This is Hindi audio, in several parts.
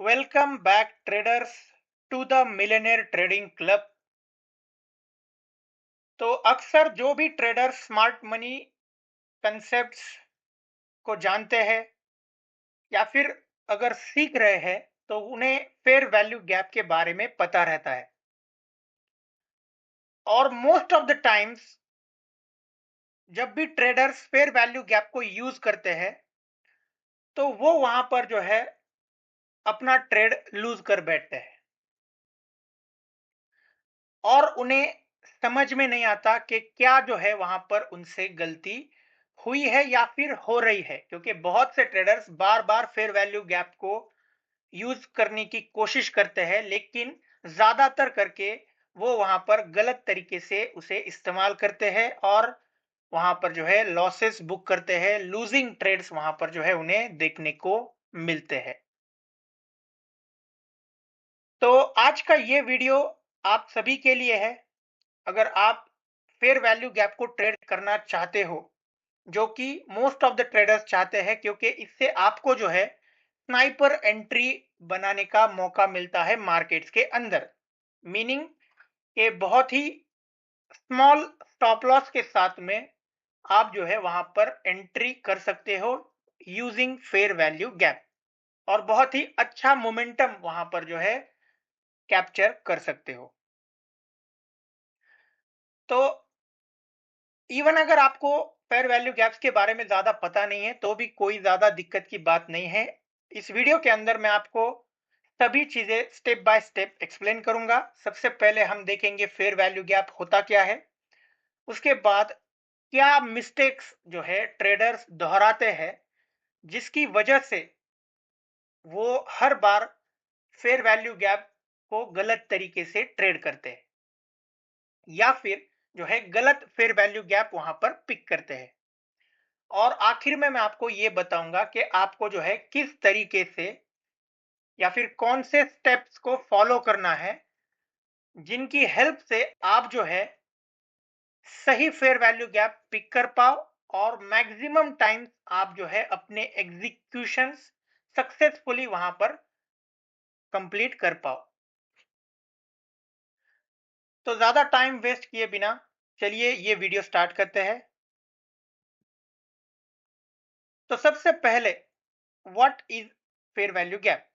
Welcome back traders to the Millionaire Trading Club। तो अक्सर जो भी ट्रेडर स्मार्ट मनी कंसेप्ट्स को जानते हैं या फिर अगर सीख रहे हैं तो उन्हें फेयर वैल्यू गैप के बारे में पता रहता है। और मोस्ट ऑफ द टाइम्स जब भी ट्रेडर्स फेयर वैल्यू गैप को यूज करते हैं तो वो वहां पर जो है अपना ट्रेड लूज कर बैठते हैं और उन्हें समझ में नहीं आता कि क्या जो है वहां पर उनसे गलती हुई है या फिर हो रही है, क्योंकि बहुत से ट्रेडर्स बार बार फेयर वैल्यू गैप को यूज करने की कोशिश करते हैं, लेकिन ज्यादातर करके वो वहां पर गलत तरीके से उसे इस्तेमाल करते हैं और वहां पर जो है लॉसेस बुक करते हैं। लूजिंग ट्रेड्स वहां पर जो है उन्हें देखने को मिलते हैं। तो आज का ये वीडियो आप सभी के लिए है। अगर आप फेयर वैल्यू गैप को ट्रेड करना चाहते हो, जो कि मोस्ट ऑफ द ट्रेडर्स चाहते हैं, क्योंकि इससे आपको जो है स्नाइपर एंट्री बनाने का मौका मिलता है मार्केट्स के अंदर। मीनिंग के बहुत ही स्मॉल स्टॉप लॉस के साथ में आप जो है वहां पर एंट्री कर सकते हो यूजिंग फेयर वैल्यू गैप, और बहुत ही अच्छा मोमेंटम वहां पर जो है कैप्चर कर सकते हो। तो इवन अगर आपको फेयर वैल्यू गैप्स के बारे में ज्यादा पता नहीं है तो भी कोई ज्यादा दिक्कत की बात नहीं है। इस वीडियो के अंदर मैं आपको सभी चीजें स्टेप बाय स्टेप एक्सप्लेन करूंगा। सबसे पहले हम देखेंगे फेयर वैल्यू गैप होता क्या है। उसके बाद क्या मिस्टेक्स जो है ट्रेडर्स दोहराते हैं जिसकी वजह से वो हर बार फेयर वैल्यू गैप को गलत तरीके से ट्रेड करते हैं या फिर जो है गलत फेयर वैल्यू गैप वहां पर पिक करते हैं। और आखिर में मैं आपको ये बताऊंगा कि आपको जो है किस तरीके से या फिर कौन से स्टेप्स को फॉलो करना है जिनकी हेल्प से आप जो है सही फेयर वैल्यू गैप पिक कर पाओ और मैक्सिमम टाइम्स आप जो है अपने एग्जीक्यूशंस सक्सेसफुली वहां पर कंप्लीट कर पाओ। तो ज्यादा टाइम वेस्ट किए बिना चलिए ये वीडियो स्टार्ट करते हैं। तो सबसे पहले what is fair value gap.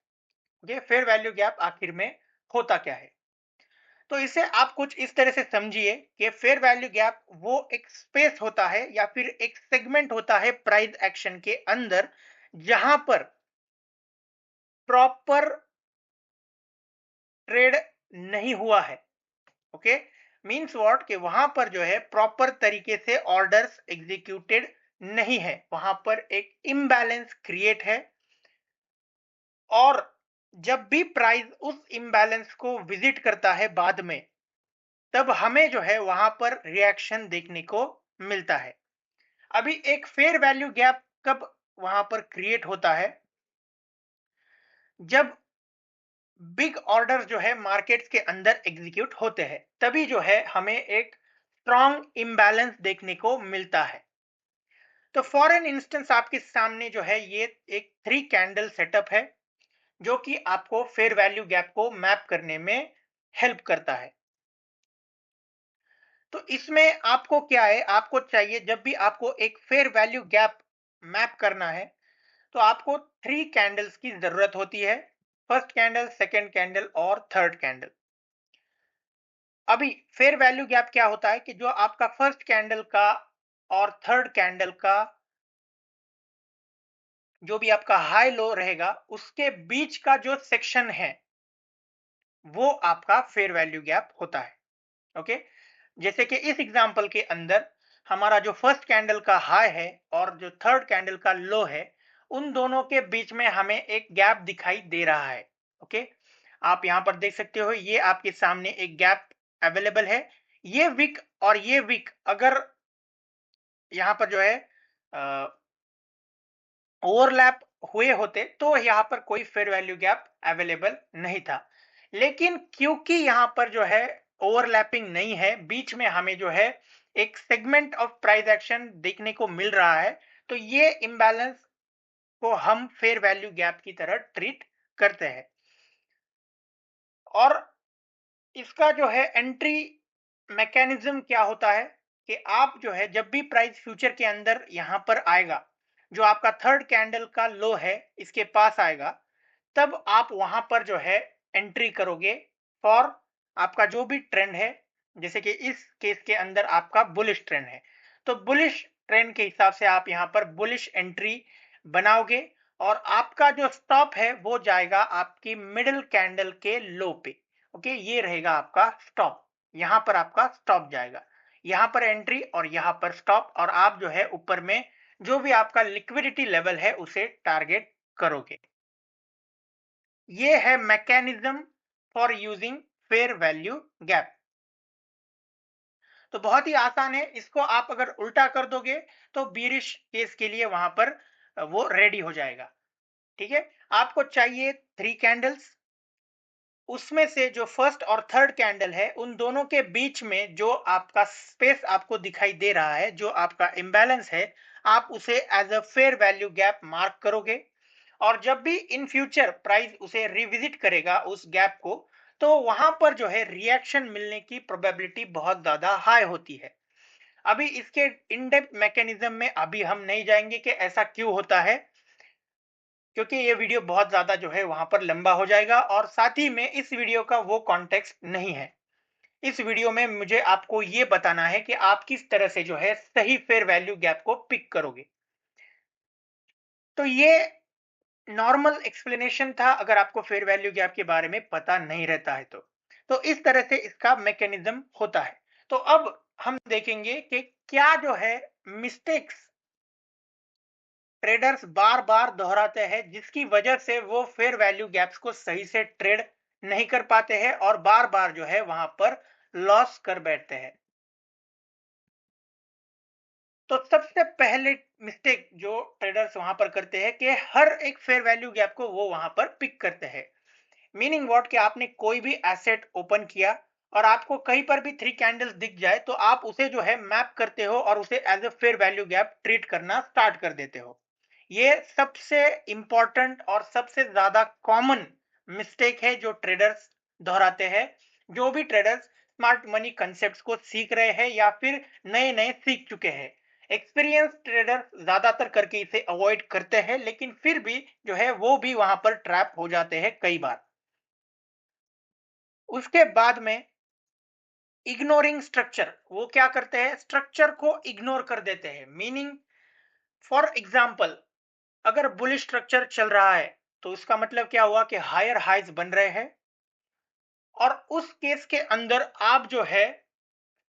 ये फेयर वैल्यू गैप आखिर में होता क्या है। तो इसे आप कुछ इस तरह से समझिए कि फेयर वैल्यू गैप वो एक स्पेस होता है या फिर एक सेगमेंट होता है प्राइस एक्शन के अंदर, जहां पर प्रॉपर ट्रेड नहीं हुआ है। ओके, मींस व्हाट कि वहां पर जो है प्रॉपर तरीके से ऑर्डर्स एग्जीक्यूटेड नहीं है, वहां पर एक इम्बैलेंस क्रिएट है। और जब भी प्राइस उस इम्बैलेंस को विजिट करता है बाद में, तब हमें जो है वहां पर रिएक्शन देखने को मिलता है। अभी एक फेयर वैल्यू गैप कब वहां पर क्रिएट होता है, जब बिग ऑर्डर जो है मार्केट्स के अंदर एग्जीक्यूट होते हैं, तभी जो है हमें एक स्ट्रॉन्ग इम्बैलेंस देखने को मिलता है। तो फॉर एन इंस्टेंस आपके सामने जो है ये एक 3 कैंडल सेटअप है जो कि आपको फेयर वैल्यू गैप को मैप करने में हेल्प करता है। तो इसमें आपको क्या है, आपको चाहिए जब भी आपको एक फेयर वैल्यू गैप मैप करना है तो आपको 3 कैंडल्स की जरूरत होती है। फर्स्ट कैंडल, सेकंड कैंडल और थर्ड कैंडल। अभी फेयर वैल्यू गैप क्या होता है कि जो आपका फर्स्ट कैंडल का और थर्ड कैंडल का जो भी आपका हाई लो रहेगा उसके बीच का जो सेक्शन है वो आपका फेयर वैल्यू गैप होता है। ओके, जैसे कि इस एग्जांपल के अंदर हमारा जो फर्स्ट कैंडल का हाई है और जो थर्ड कैंडल का लो है, उन दोनों के बीच में हमें एक गैप दिखाई दे रहा है। ओके, आप यहां पर देख सकते हो ये आपके सामने एक गैप अवेलेबल है। ये वीक और ये वीक अगर यहाँ पर जो है ओवरलैप हुए होते तो यहाँ पर कोई फेयर वैल्यू गैप अवेलेबल नहीं था। लेकिन क्योंकि यहाँ पर जो है ओवरलैपिंग नहीं है, बीच में हमें जो है एक सेगमेंट ऑफ प्राइस एक्शन देखने को मिल रहा है, तो ये इम्बैलेंस को हम फेयर वैल्यू गैप की तरह ट्रीट करते हैं। और इसका जो है एंट्री मैकेनिज्म क्या होता है कि आप जो है जब भी प्राइस फ्यूचर के अंदर यहां पर आएगा, जो आपका थर्ड कैंडल का लो है इसके पास आएगा, तब आप वहां पर जो है एंट्री करोगे फॉर आपका जो भी ट्रेंड है। जैसे कि इस केस के अंदर आपका बुलिश ट्रेंड है, तो बुलिश ट्रेंड के हिसाब से आप यहां पर बुलिश एंट्री बनाओगे और आपका जो स्टॉप है वो जाएगा आपकी मिडिल कैंडल के लो पे। ओके, ये रहेगा आपका स्टॉप, यहां पर आपका स्टॉप जाएगा, यहां पर एंट्री और यहां पर स्टॉप, और आप जो है ऊपर में जो भी आपका लिक्विडिटी लेवल है उसे टारगेट करोगे। ये है mechanism for using fair value gap. तो बहुत ही आसान है, इसको आप अगर उल्टा कर दोगे तो बीरिश केस के लिए वहां पर वो रेडी हो जाएगा। ठीक है, आपको चाहिए 3 कैंडल्स, उसमें से जो फर्स्ट और थर्ड कैंडल है उन दोनों के बीच में जो आपका स्पेस आपको दिखाई दे रहा है, जो आपका इम्बैलेंस है, आप उसे as a fair value gap mark करोगे। और जब भी इन फ्यूचर प्राइस उसे रिविजिट करेगा उस गैप को, तो वहां पर जो है रिएक्शन मिलने की प्रोबेबिलिटी बहुत ज्यादा हाई होती है। अभी इसके इन डेप्थ मैकेनिज्म में अभी हम नहीं जाएंगे कि ऐसा क्यों होता है, क्योंकि ये वीडियो बहुत ज्यादा जो है वहां पर लंबा हो जाएगा, और साथ ही में इस वीडियो का वो कॉन्टेक्स्ट नहीं है। इस वीडियो में मुझे आपको ये बताना है कि आप किस तरह से जो है सही फेयर वैल्यू गैप को पिक करोगे। तो ये नॉर्मल एक्सप्लेनेशन था अगर आपको फेयर वैल्यू गैप के बारे में पता नहीं रहता है तो इस तरह से इसका मैकेनिज्म होता है। तो अब हम देखेंगे कि क्या जो है मिस्टेक्स ट्रेडर्स बार बार दोहराते हैं जिसकी वजह से वो फेयर वैल्यू गैप्स को सही से ट्रेड नहीं कर पाते हैं और बार बार जो है वहां पर लॉस कर बैठते हैं। तो सबसे पहले मिस्टेक जो ट्रेडर्स वहां पर करते हैं कि हर एक फेयर वैल्यू गैप को वो वहां पर पिक करते हैं। मीनिंग व्हाट कि आपने कोई भी एसेट ओपन किया और आपको कहीं पर भी 3 कैंडल्स दिख जाए तो आप उसे जो है मैप करते हो और उसे as a fair value gap treat करना स्टार्ट कर देते हो। ये सबसे इंपॉर्टेंट और सबसे ज्यादा कॉमन मिस्टेक है जो ट्रेडर्स दोहराते हैं। जो भी ट्रेडर्स स्मार्ट मनी कंसेप्ट्स को सीख रहे हैं या फिर नए नए सीख चुके हैं, एक्सपीरियंस ट्रेडर ज्यादातर करके इसे अवॉइड करते हैं, लेकिन फिर भी जो है वो भी वहां पर ट्रैप हो जाते हैं कई बार। उसके बाद में इग्नोरिंग स्ट्रक्चर, वो क्या करते हैं, स्ट्रक्चर को इग्नोर कर देते हैं। मीनिंग फॉर एग्जांपल, अगर बुलिश स्ट्रक्चर चल रहा है तो इसका मतलब क्या हुआ कि हायर हाइज बन रहे हैं, और उस केस के अंदर आप जो है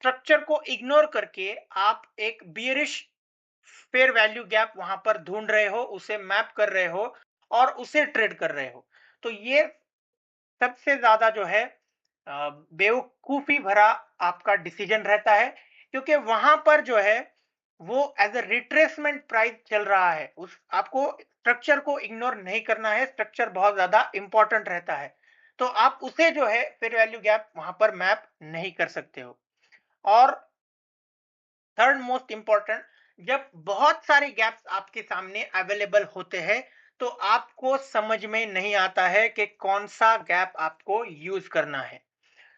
स्ट्रक्चर को इग्नोर करके आप एक बियरिश फेयर वैल्यू गैप वहां पर ढूंढ रहे हो, उसे मैप कर रहे हो और उसे ट्रेड कर रहे हो। तो ये सबसे ज्यादा जो है बेवकूफी भरा आपका डिसीजन रहता है, क्योंकि वहां पर जो है वो एज अ रिट्रेसमेंट प्राइस चल रहा है। उस आपको स्ट्रक्चर को इग्नोर नहीं करना है, स्ट्रक्चर बहुत ज्यादा इंपॉर्टेंट रहता है। तो आप उसे जो है फेयर वैल्यू गैप वहां पर मैप नहीं कर सकते हो। और थर्ड मोस्ट इंपॉर्टेंट, जब बहुत सारे गैप्स आपके सामने अवेलेबल होते हैं तो आपको समझ में नहीं आता है कि कौन सा गैप आपको यूज करना है।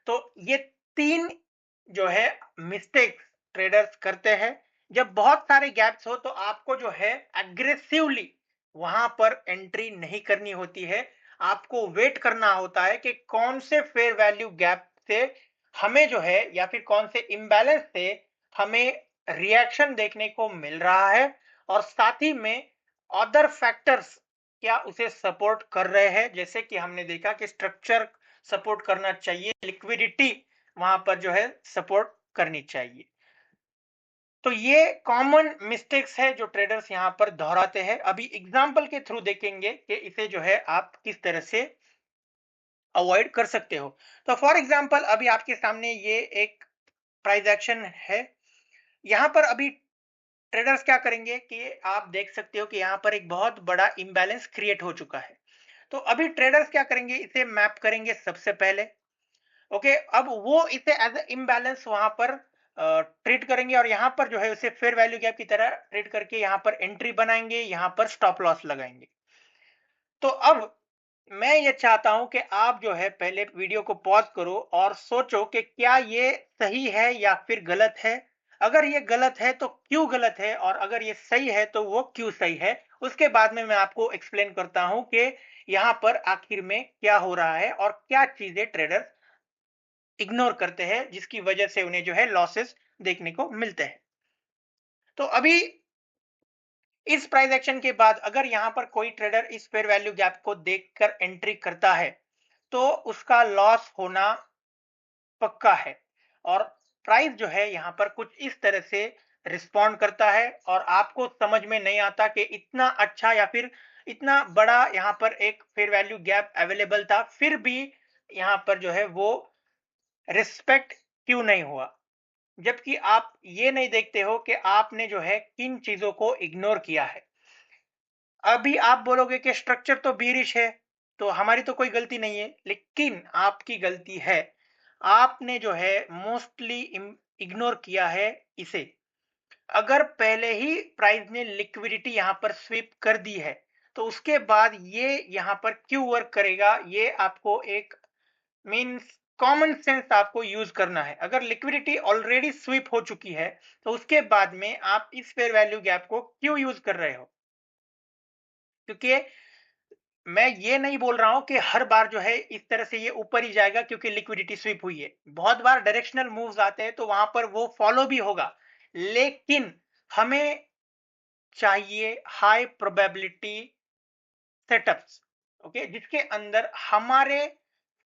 तो ये 3 जो है मिस्टेक्स ट्रेडर्स करते हैं। जब बहुत सारे गैप्स हो तो आपको जो है एग्रेसिवली वहां पर एंट्री नहीं करनी होती है। आपको वेट करना होता है कि कौन से फेयर वैल्यू गैप से हमें जो है या फिर कौन से इम्बैलेंस से हमें रिएक्शन देखने को मिल रहा है, और साथ ही में अदर फैक्टर्स क्या उसे सपोर्ट कर रहे हैं। जैसे कि हमने देखा कि स्ट्रक्चर सपोर्ट करना चाहिए, लिक्विडिटी वहां पर जो है सपोर्ट करनी चाहिए। तो ये कॉमन मिस्टेक्स है जो ट्रेडर्स यहां पर दोहराते हैं। अभी एग्जांपल के थ्रू देखेंगे कि इसे जो है आप किस तरह से अवॉइड कर सकते हो। तो फॉर एग्जांपल अभी आपके सामने ये एक प्राइस एक्शन है। यहां पर अभी ट्रेडर्स क्या करेंगे कि आप देख सकते हो कि यहां पर एक बहुत बड़ा इम्बैलेंस क्रिएट हो चुका है। तो अभी ट्रेडर्स क्या करेंगे, इसे मैप करेंगे सबसे पहले। ओके, अब वो इसे एज ए इम्बैलेंस वहां पर ट्रीट करेंगे और यहां पर जो है उसे फेयर वैल्यू गैप की तरह ट्रीट करके यहां पर एंट्री बनाएंगे, यहां पर स्टॉप लॉस लगाएंगे। तो अब मैं ये चाहता हूं कि आप जो है पहले वीडियो को पॉज करो और सोचो कि क्या ये सही है या फिर गलत है। अगर ये गलत है तो क्यों गलत है, और अगर ये सही है तो वो क्यों सही है। उसके बाद में मैं आपको एक्सप्लेन करता हूं कि यहाँ पर आखिर में क्या हो रहा है और क्या चीजें ट्रेडर्स इग्नोर करते हैं जिसकी वजह से उन्हें जो है लॉसेस देखने को मिलते हैं। तो अभी इस प्राइस एक्शन के बाद अगर यहां पर कोई ट्रेडर इस फेयर वैल्यू गैप को देखकर एंट्री करता है तो उसका लॉस होना पक्का है। और प्राइस जो है यहां पर कुछ इस तरह से रिस्पॉन्ड करता है और आपको समझ में नहीं आता कि इतना अच्छा या फिर इतना बड़ा यहां पर एक फेयर वैल्यू गैप अवेलेबल था, फिर भी यहां पर जो है वो रिस्पेक्ट क्यों नहीं हुआ। जबकि आप ये नहीं देखते हो कि आपने जो है किन चीजों को इग्नोर किया है। अभी आप बोलोगे कि स्ट्रक्चर तो बीरिश है, तो हमारी तो कोई गलती नहीं है, लेकिन आपकी गलती है। आपने जो है मोस्टली इग्नोर किया है इसे। अगर पहले ही प्राइस ने लिक्विडिटी यहां पर स्वीप कर दी है तो उसके बाद ये यहां पर क्यों वर्क करेगा, ये आपको एक मींस कॉमन सेंस आपको यूज करना है। अगर लिक्विडिटी ऑलरेडी स्वीप हो चुकी है तो उसके बाद में आप इस फेयर वैल्यू गैप को क्यों यूज कर रहे हो। क्योंकि मैं ये नहीं बोल रहा हूं कि हर बार जो है इस तरह से ये ऊपर ही जाएगा क्योंकि लिक्विडिटी स्वीप हुई है। बहुत बार डायरेक्शनल मूव्स आते हैं तो वहां पर वो फॉलो भी होगा, लेकिन हमें चाहिए हाई प्रोबेबिलिटी सेटअप्स, ओके, जिसके अंदर हमारे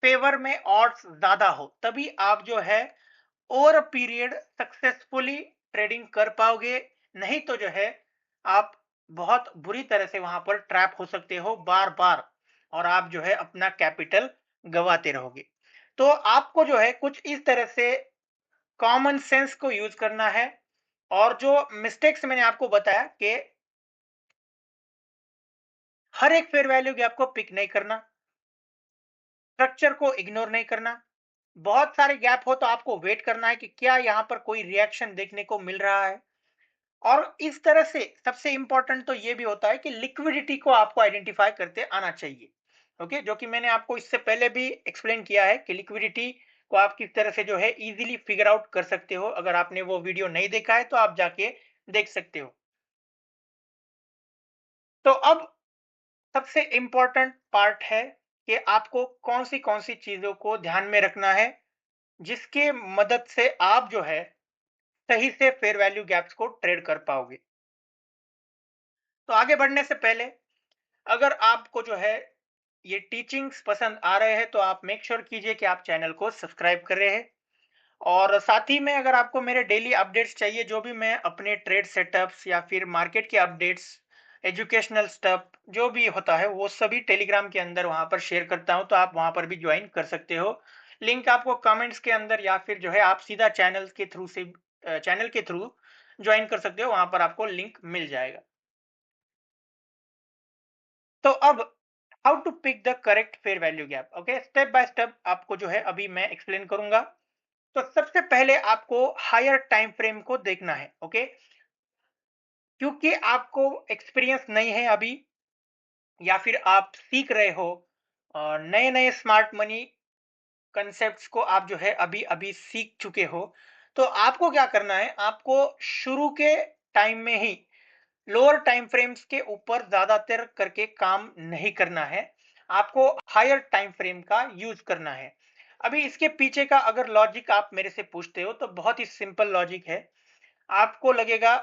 फेवर में ऑड्स ज्यादा हो, तभी आप जो है over a period successfully trading कर पाओगे। नहीं तो जो है आप बहुत बुरी तरह से वहां पर ट्रैप हो सकते हो बार बार, और आप जो है अपना कैपिटल गवाते रहोगे। तो आपको जो है कुछ इस तरह से कॉमन सेंस को यूज करना है। और जो मिस्टेक्स मैंने आपको बताया कि हर एक फेयर वैल्यू गैप को पिक नहीं करना, स्ट्रक्चर को इग्नोर नहीं करना। बहुत सारे गैप हो तो आपको वेट करना है कि क्या यहां पर कोई रिएक्शन देखने को मिल रहा है। और इस तरह से सबसे इंपॉर्टेंट तो ये भी होता है कि लिक्विडिटी को आपको आइडेंटिफाई करते आना चाहिए। ओके, जो कि मैंने आपको इससे पहले भी एक्सप्लेन किया है कि लिक्विडिटी को आप किस तरह से जो है इजीली फिगर आउट कर सकते हो। अगर आपने वो वीडियो नहीं देखा है तो आप जाके देख सकते हो। तो अब सबसे इंपॉर्टेंट पार्ट है कि आपको कौन सी चीजों को ध्यान में रखना है जिसके मदद से आप जो है सही से फेयर वैल्यू गैप्स को ट्रेड कर पाओगे। तो आगे बढ़ने से पहले अगर आपको जो है ये टीचिंग्स पसंद आ रहे हैं तो आप मेक श्योर कीजिए कि आप चैनल को सब्सक्राइब कर रहे हैं। और साथ ही में अगर आपको मेरे डेली अपडेट्स चाहिए, जो भी मैं अपने ट्रेड सेटअप्स या फिर मार्केट के अपडेट्स, एजुकेशनल स्टफ जो भी होता है वो सभी टेलीग्राम के अंदर वहां पर शेयर करता हूं, तो आप वहां पर भी ज्वाइन कर सकते हो। लिंक आपको कमेंट्स के अंदर या फिर जो है आप सीधा चैनल के थ्रू ज्वाइन कर सकते हो, वहां पर आपको लिंक मिल जाएगा। तो अब how to pick the correct fair value gap, okay, step by step आपको जो है अभी मैं एक्सप्लेन करूंगा। तो सबसे पहले आपको हायर टाइम फ्रेम को देखना है, ओके, क्योंकि आपको एक्सपीरियंस नहीं है अभी, या फिर आप सीख रहे हो नए नए स्मार्ट मनी कंसेप्ट्स को आप जो है अभी अभी सीख चुके हो। तो आपको क्या करना है, आपको शुरू के टाइम में ही लोअर टाइम फ्रेम्स के ऊपर ज्यादातर करके काम नहीं करना है, आपको हायर टाइम फ्रेम का यूज करना है। अभी इसके पीछे का अगर लॉजिक आप मेरे से पूछते हो तो बहुत ही सिंपल लॉजिक है। आपको लगेगा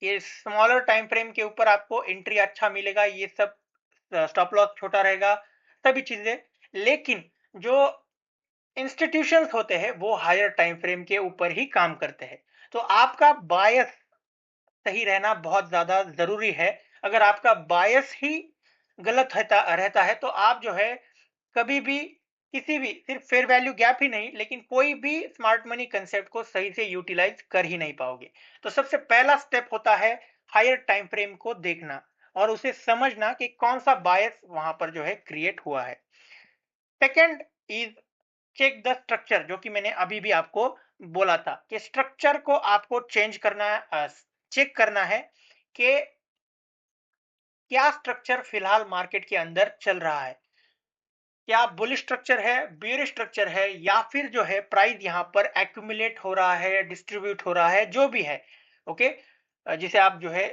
ये स्मॉलर टाइम फ्रेम के ऊपर आपको एंट्री अच्छा मिलेगा, ये सब स्टॉप लॉस छोटा रहेगा, सभी चीजें। लेकिन जो इंस्टीट्यूशंस होते हैं वो हायर टाइम फ्रेम के ऊपर ही काम करते हैं। तो आपका बायस सही रहना बहुत ज्यादा जरूरी है। अगर आपका बायस ही गलत रहता है तो आप जो है कभी भी किसी भी सिर्फ फेयर वैल्यू गैप ही नहीं लेकिन कोई भी स्मार्ट मनी कंसेप्ट को सही से यूटिलाइज कर ही नहीं पाओगे। तो सबसे पहला स्टेप होता है हायर टाइम फ्रेम को देखना और उसे समझना कि कौन सा बायस वहां पर जो है क्रिएट हुआ है। Second is check the structure, जो कि मैंने अभी भी आपको बोला था कि स्ट्रक्चर को आपको चेंज करना, चेक करना है कि क्या स्ट्रक्चर फिलहाल मार्केट के अंदर चल रहा है। क्या बुलिश स्ट्रक्चर है, बेयरिश स्ट्रक्चर है, या फिर जो है प्राइस यहाँ पर एक्यूमुलेट हो रहा है, डिस्ट्रीब्यूट हो रहा है, जो भी है। ओके, जिसे आप जो है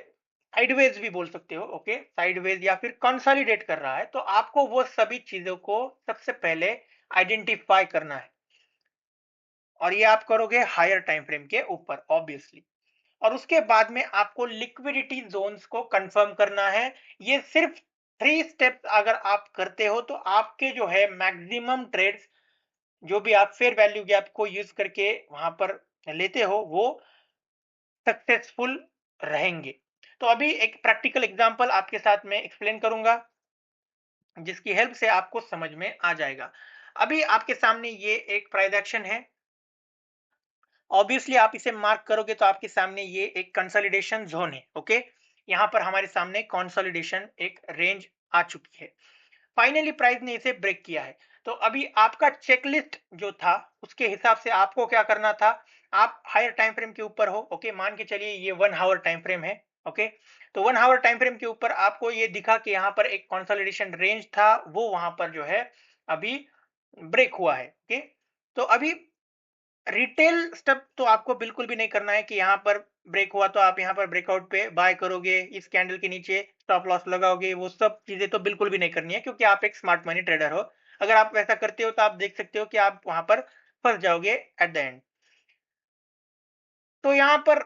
साइडवेज भी बोल सकते हो। ओके, साइडवेज या फिर कंसोलिडेट कर रहा है, तो आपको वो सभी चीजों को सबसे पहले आइडेंटिफाई करना है, और ये आप करोगे हायर टाइम फ्रेम के ऊपर ऑब्वियसली। और उसके बाद में आपको लिक्विडिटी जोन्स को कंफर्म करना है। ये सिर्फ 3 स्टेप्स अगर आप करते हो तो आपके जो है मैक्सिमम ट्रेड्स, जो भी आप फेयर वैल्यू गैप को यूज करके वहां पर लेते हो, वो सक्सेसफुल रहेंगे। तो अभी एक प्रैक्टिकल एग्जांपल आपके साथ में एक्सप्लेन करूंगा, जिसकी हेल्प से आपको समझ में आ जाएगा। अभी आपके सामने ये एक प्राइस एक्शन है। ऑब्वियसली आप इसे मार्क करोगे तो आपके सामने ये एक कंसोलिडेशन जोन है। ओके, यहाँ पर हमारे सामने कंसोलिडेशन एक रेंज आ चुकी है। फाइनली प्राइस ने इसे ब्रेक किया है। तो अभी आपका चेकलिस्ट जो था उसके हिसाब से आपको क्या करना था। आप हायर टाइम फ्रेम के ऊपर हो। ओके, मान के चलिए ये 1 आवर टाइम फ्रेम है। ओके, तो 1 आवर टाइम फ्रेम के ऊपर आपको ये दिखा कि यहाँ पर एक कंसोलिडेशन रेंज था, वो वहां पर जो है अभी ब्रेक हुआ है। ओके, तो अभी रिटेल स्टेप तो आपको बिल्कुल भी नहीं करना है कि यहाँ पर ब्रेक हुआ तो आप यहाँ पर ब्रेकआउट पे बाय करोगे, इस कैंडल के नीचे स्टॉप लॉस लगाओगे, वो सब चीजें तो बिल्कुल भी नहीं करनी है, क्योंकि आप एक स्मार्ट मनी ट्रेडर हो। अगर आप वैसा करते हो तो आप देख सकते हो कि आप वहां पर फंस जाओगे एट द एंड। तो यहाँ पर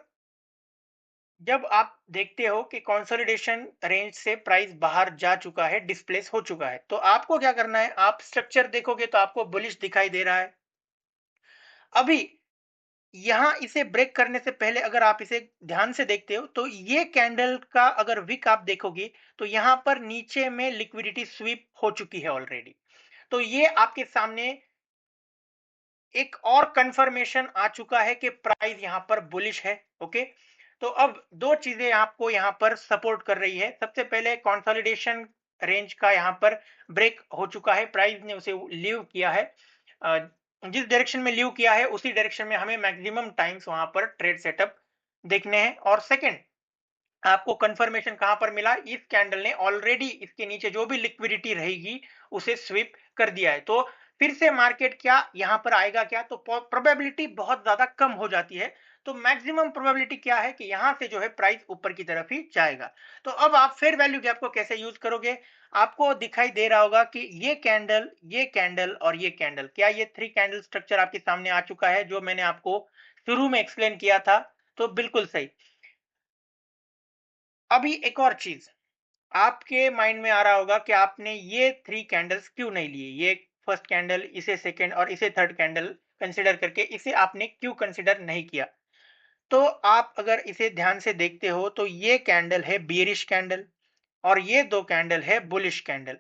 जब आप देखते हो कि कंसोलिडेशन रेंज से प्राइस बाहर जा चुका है, डिस्प्लेस हो चुका है, तो आपको क्या करना है। आप स्ट्रक्चर देखोगे तो आपको बुलिश दिखाई दे रहा है। अभी यहाँ इसे ब्रेक करने से पहले अगर आप इसे ध्यान से देखते हो तो ये कैंडल का अगर विक आप देखोगे तो यहाँ पर नीचे में लिक्विडिटी स्वीप हो चुकी है ऑलरेडी। तो ये आपके सामने एक और कंफर्मेशन आ चुका है कि प्राइस यहाँ पर बुलिश है। ओके, तो अब दो चीजें आपको यहाँ पर सपोर्ट कर रही है। सबसे पहले कंसोलिडेशन रेंज का यहाँ पर ब्रेक हो चुका है, प्राइस ने उसे लीव किया है। अ, जिस डायरेक्शन में लीव किया है उसी डायरेक्शन में हमें मैक्सिमम टाइम्स वहां पर ट्रेड सेटअप देखने हैं। और सेकंड, आपको कंफर्मेशन कहां पर मिला, इस कैंडल ने ऑलरेडी इसके नीचे जो भी लिक्विडिटी रहेगी उसे स्वीप कर दिया है। तो फिर से मार्केट क्या यहां पर आएगा क्या, तो प्रोबेबिलिटी बहुत ज्यादा कम हो जाती है। तो मैक्सिमम प्रोबेबिलिटी क्या है कि यहां से जो है प्राइस ऊपर की तरफ ही जाएगा। तो अब आप फेयर वैल्यू गैप को कैसे यूज करोगे। आपको दिखाई दे रहा होगा कि ये कैंडल और ये कैंडल, क्या ये 3 कैंडल स्ट्रक्चर आपके सामने आ चुका है, जो मैंने आपको शुरू में एक्सप्लेन किया था। तो बिल्कुल सही। अभी एक और चीज आपके माइंड में आ रहा होगा कि आपने ये 3 कैंडल्स क्यों नहीं लिए, ये फर्स्ट कैंडल, इसे सेकंड और इसे थर्ड कैंडल कंसीडर करके इसे आपने क्यों कंसीडर नहीं किया। तो आप अगर इसे ध्यान से देखते हो तो ये कैंडल है बियरिश कैंडल, और ये दो कैंडल है बुलिश कैंडल।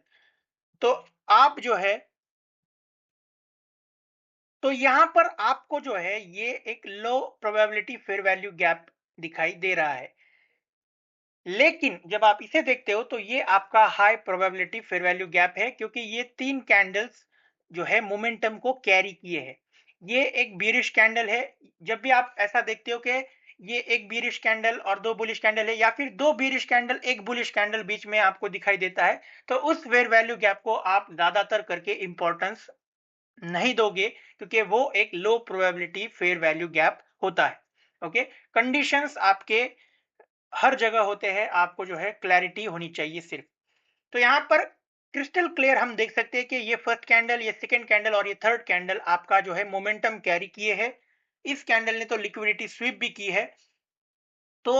तो आप जो है, तो यहां पर आपको जो है ये एक लो प्रोबेबिलिटी फेयर वैल्यू गैप दिखाई दे रहा है। लेकिन जब आप इसे देखते हो तो ये आपका high probability fair value gap है, क्योंकि ये 3 कैंडल्स जो है मोमेंटम को कैरी किए हैं। ये एक बीरिश कैंडल है। जब भी आप ऐसा देखते हो कि ये एक बीरिश कैंडल और 2 बुलिश कैंडल है, या फिर 2 बीरिश कैंडल एक बुलिश कैंडल बीच में आपको दिखाई देता है, तो उस फेयर वैल्यू गैप को आप ज्यादातर करके इंपॉर्टेंस नहीं दोगे, क्योंकि वो एक लो प्रोबेबिलिटी फेयर वैल्यू गैप होता है। ओके, कंडीशंस आपके हर जगह होते हैं, आपको जो है क्लैरिटी होनी चाहिए सिर्फ। तो यहाँ पर क्रिस्टल क्लियर हम देख सकते हैं कि ये फर्स्ट कैंडल, ये सेकंड कैंडल और ये थर्ड कैंडल आपका जो है मोमेंटम कैरी किए है। इस कैंडल ने तो लिक्विडिटी स्वीप भी की है। तो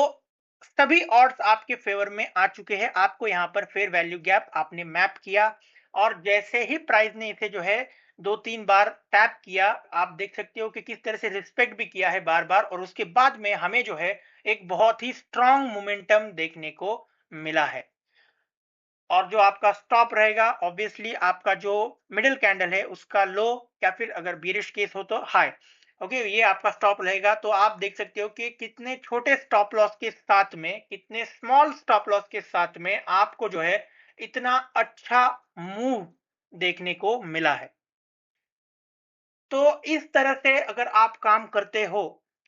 सभी ऑड्स आपके फेवर में आ चुके हैं। आपको यहाँ पर फेयर वैल्यू गैप आपने मैप किया, और जैसे ही प्राइस ने इसे जो है 2-3 बार टैप किया, आप देख सकते हो कि किस तरह से रिस्पेक्ट भी किया है बार बार, और उसके बाद में हमें जो है एक बहुत ही स्ट्रांग मोमेंटम देखने को मिला है। और जो आपका स्टॉप रहेगा ऑब्वियसली आपका जो मिडिल कैंडल है उसका लो, या फिर अगर बीरिश केस हो तो हाई। ओके, ये आपका स्टॉप रहेगा। तो आप देख सकते हो कि कितने छोटे स्टॉप लॉस के साथ में, कितने स्मॉल स्टॉप लॉस के साथ में आपको जो है इतना अच्छा मूव देखने को मिला है। तो इस तरह से अगर आप काम करते हो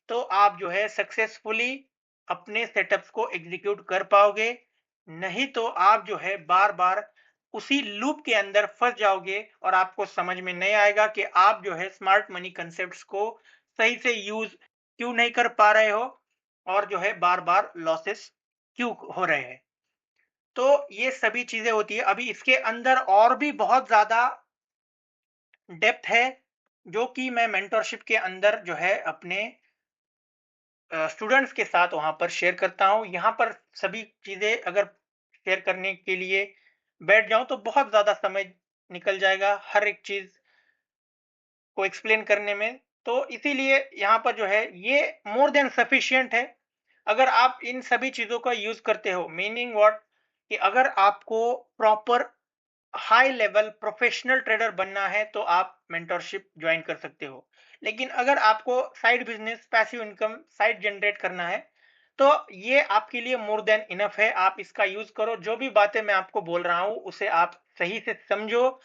तो आप जो है सक्सेसफुली अपने सेटअप्स को एग्जीक्यूट कर पाओगे। नहीं तो आप जो है बार-बार उसी लूप के अंदर फँस जाओगे और आपको समझ में नहीं आएगा कि आप जो है स्मार्ट मनी कांसेप्ट्स को सही से यूज़ क्यों नहीं कर पा रहे हो और जो है बार-बार लॉसेस क्यों हो रहे हैं। तो ये सभी चीज़ें होती है। अभी इसके अंदर और भी बहुत ज़्यादा डेप्थ है, जो कि मैं मेंटरशिप के अंदर जो है अपने स्टूडेंट्स के साथ वहाँ पर शेयर करता हूँ। यहाँ पर सभी चीज़ें अगर शेयर करने के लिए बैठ जाऊँ तो बहुत ज़्यादा समय निकल जाएगा हर एक चीज़ को एक्सप्लेन करने में। तो इसीलिए यहाँ पर जो है ये मोर देन सफिशिएंट है। अगर आप इन सभी चीज़ों का यूज़ करते हो, मीनिंग व्हाट, कि अगर आपको proper high level professional trader बनना है तो आप मेंटरशिप ज्वाइन कर सकते हो। लेकिन अगर आपको side business, passive income, side generate करना है तो ये आपके लिए मोर देन इनफ है। आप इसका यूज करो। जो भी बातें मैं आपको बोल रहा हूँ उसे आप सही से समझो,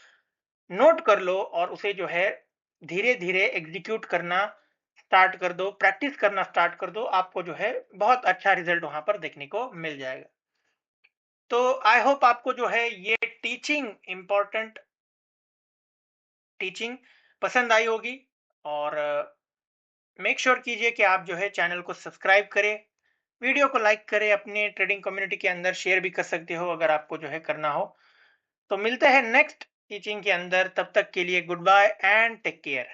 नोट कर लो और उसे जो है धीरे धीरे एग्जीक्यूट करना स्टार्ट कर दो, प्रैक्टिस करना स्टार्ट कर दो। आपको जो है बहुत अच्छा रिजल्ट वहां पर देखने को मिल जाएगा। तो आई होप आपको जो है ये टीचिंग, इम्पोर्टेंट टीचिंग पसंद आई होगी। और मेक श्योर कीजिए कि आप जो है चैनल को सब्सक्राइब करें, वीडियो को लाइक करें, अपनी ट्रेडिंग कम्युनिटी के अंदर शेयर भी कर सकते हो अगर आपको जो है करना हो। तो मिलते हैं नेक्स्ट टीचिंग के अंदर, तब तक के लिए goodbye and take care.